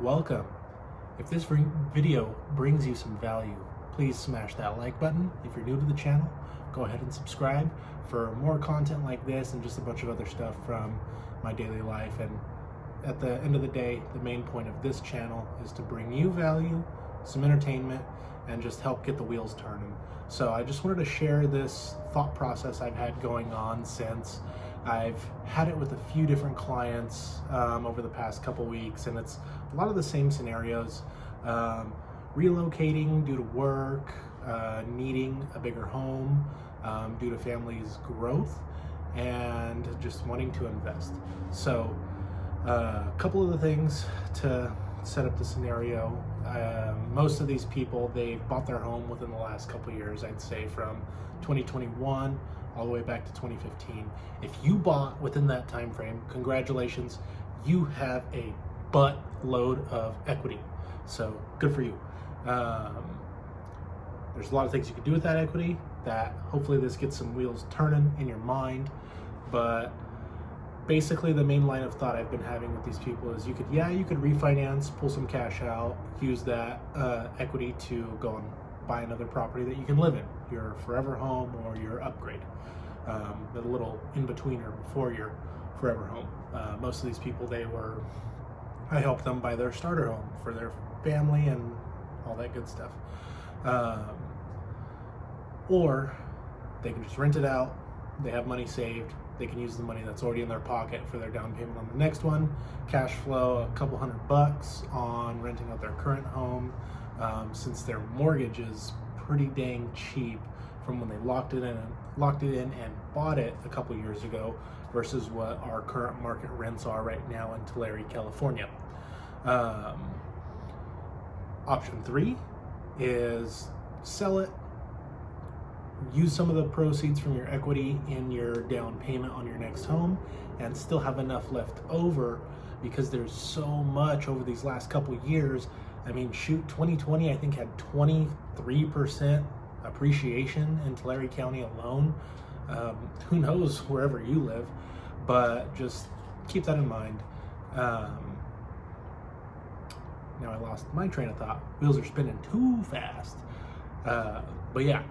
welcome. If this video brings you some value, please smash that like button. If you're new to the channel, go ahead and subscribe for more content like this and just a bunch of other stuff from my daily life. And at the end of the day, the main point of this channel is to bring you value, some entertainment, and just help get the wheels turning. So I just wanted to share this thought process I've had going on since I've had it with a few different clients over the past couple weeks, and it's a lot of the same scenarios. Relocating due to work, needing a bigger home due to family's growth, and just wanting to invest. So a couple of the things to set up the scenario. Most of these people, they bought their home within the last couple of years, I'd say from 2021 all the way back to 2015. If you bought within that time frame, congratulations, you have a buttload of equity. So good for you. There's a lot of things you could do with that equity that hopefully this gets some wheels turning in your mind. But basically the main line of thought I've been having with these people is you could refinance, pull some cash out, use that equity to go and buy another property that you can live in, your forever home or your upgrade, the little in-betweener before your forever home. Most of these people, I helped them buy their starter home for their family and all that good stuff. Or they can just rent it out, they have money saved, they can use the money that's already in their pocket for their down payment on the next one, cash flow a couple $100 on renting out their current home, since their mortgage is pretty dang cheap from when they locked it in and bought it a couple years ago versus what our current market rents are right now in Tulare, California. Option 3 is sell it, use some of the proceeds from your equity in your down payment on your next home, and still have enough left over because there's so much over these last couple years. I mean, shoot, 2020 I think had 23% appreciation in Tulare County alone. Who knows wherever you live, but just keep that in mind. Now I lost my train of thought. Wheels are spinning too fast. But yeah,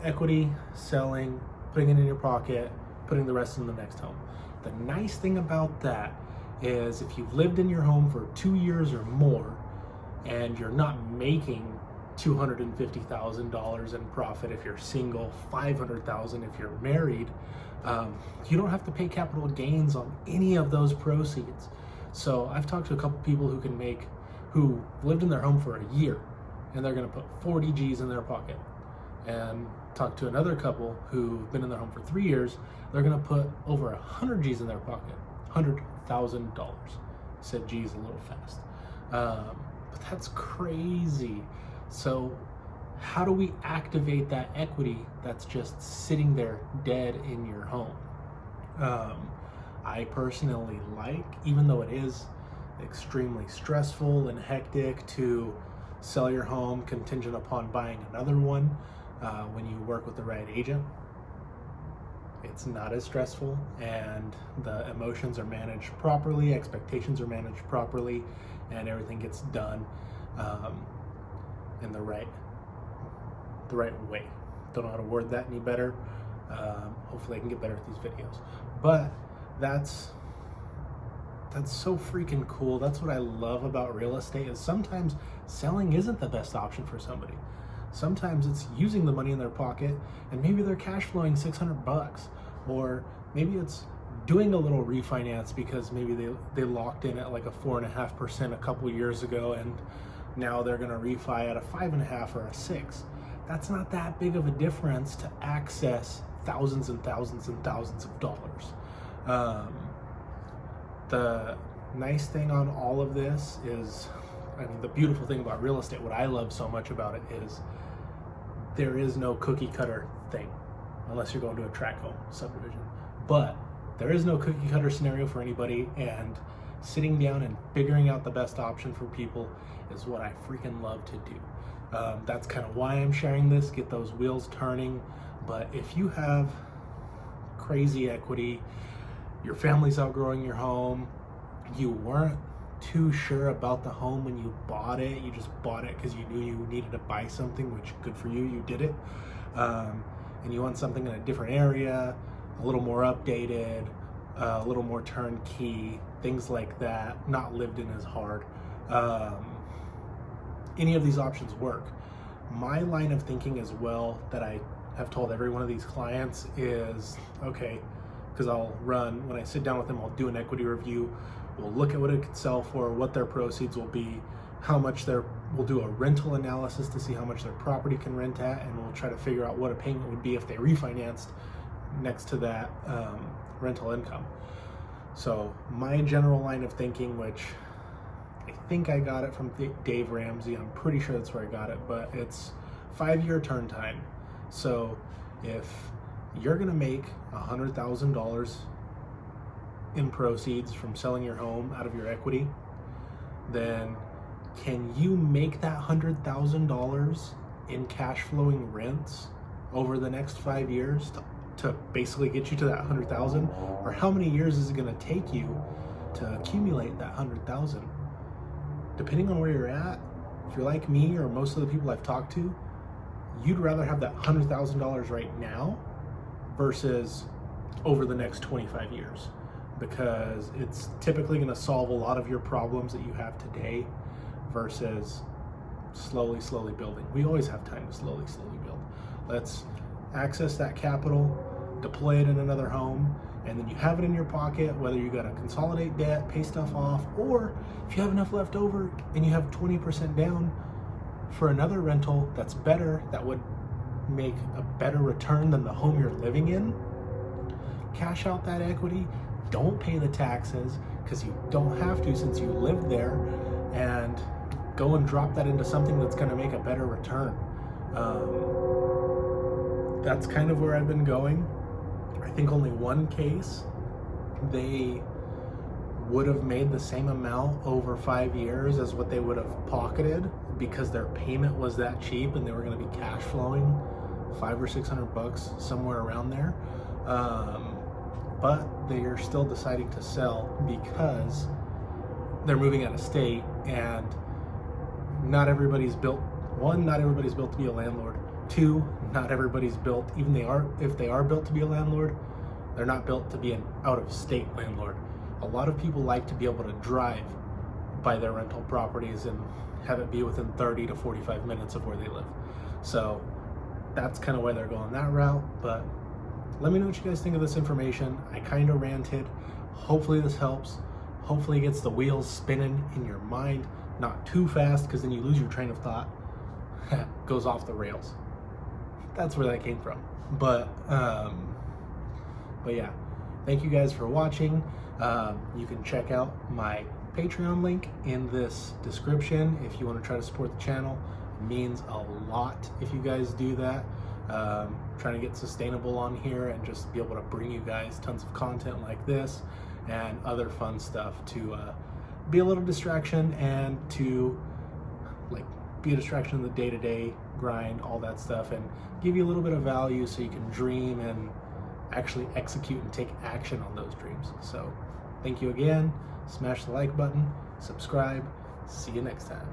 equity, selling, putting it in your pocket, putting the rest in the next home. The nice thing about that is if you've lived in your home for 2 years or more and you're not making $250,000 in profit if you're single, $500,000 if you're married, you don't have to pay capital gains on any of those proceeds. So I've talked to a couple people who lived in their home for a year and they're gonna put 40 G's in their pocket. And talked to another couple who've been in their home for 3 years, they're gonna put over 100 G's in their pocket, $100,000. Said G's a little fast. But that's crazy. So how do we activate that equity that's just sitting there dead in your home? I personally even though it is extremely stressful and hectic to sell your home contingent upon buying another one, when you work with the right agent, it's not as stressful and the emotions are managed properly, expectations are managed properly, and everything gets done in the right way. Don't know how to word that any better. Hopefully I can get better at these videos. But that's so freaking cool. That's what I love about real estate, is sometimes selling isn't the best option for somebody. Sometimes it's using the money in their pocket and maybe they're cash flowing $600, or maybe it's doing a little refinance because maybe they locked in at like a 4.5% a couple years ago and now they're gonna refi at a 5.5 or a 6. That's not that big of a difference to access thousands and thousands and thousands of dollars. The nice thing on all of this is, I mean, the beautiful thing about real estate, what I love so much about it is there is no cookie cutter thing, unless you're going to a tract home subdivision. But there is no cookie cutter scenario for anybody, and sitting down and figuring out the best option for people is what I freaking love to do. That's kind of why I'm sharing this, get those wheels turning. But if you have crazy equity, your family's outgrowing your home, you weren't too sure about the home when you bought it. You just bought it because you knew you needed to buy something, which good for you, you did it. And you want something in a different area, a little more updated, a little more turnkey, things like that, not lived in as hard. Any of these options work. My line of thinking as well that I have told every one of these clients is, okay, because when I sit down with them, I'll do an equity review. We'll look at what it could sell for, what their proceeds will be, we'll do a rental analysis to see how much their property can rent at, and we'll try to figure out what a payment would be if they refinanced next to that rental income. So my general line of thinking, which I think I got it from Dave Ramsey, I'm pretty sure that's where I got it, but it's 5-year turn time. So if you're gonna make $100,000 in proceeds from selling your home out of your equity, then can you make that $100,000 in cash flowing rents over the next 5 years to basically get you to that 100,000? Or how many years is it going to take you to accumulate that 100,000? Depending on where you're at, if you're like me or most of the people I've talked to, you'd rather have that $100,000 right now versus over the next 25 years, because it's typically going to solve a lot of your problems that you have today versus slowly building. We always have time to slowly build. Let's access that capital, deploy it in another home, and then you have it in your pocket, whether you got to consolidate debt, pay stuff off, or if you have enough left over and you have 20% down for another rental that's better, that would make a better return than the home you're living in. Cash out that equity, don't pay the taxes because you don't have to since you live there, and go and drop that into something that's going to make a better return. That's kind of where I've been going. I think only one case, they would have made the same amount over 5 years as what they would have pocketed because their payment was that cheap and they were going to be cash flowing $500 or $600, somewhere around there. But they are still deciding to sell because they're moving out of state, and not everybody's built. One, not everybody's built to be a landlord. Two, not everybody's built, if they are built to be a landlord, they're not built to be an out-of-state landlord. A lot of people like to be able to drive by their rental properties and have it be within 30 to 45 minutes of where they live. So that's kind of why they're going that route. But let me know what you guys think of this information. I kind of ranted. Hopefully this helps. Hopefully it gets the wheels spinning in your mind, not too fast, because then you lose your train of thought. Goes off the rails. That's where that came from. But yeah, thank you guys for watching. You can check out my Patreon link in this description if you want to try to support the channel. It means a lot if you guys do that. Trying to get sustainable on here and just be able to bring you guys tons of content like this and other fun stuff to be a little distraction and to be a distraction in the day-to-day grind, all that stuff, and give you a little bit of value so you can dream and actually execute and take action on those dreams. So thank you again. Smash the like button, subscribe. See you next time.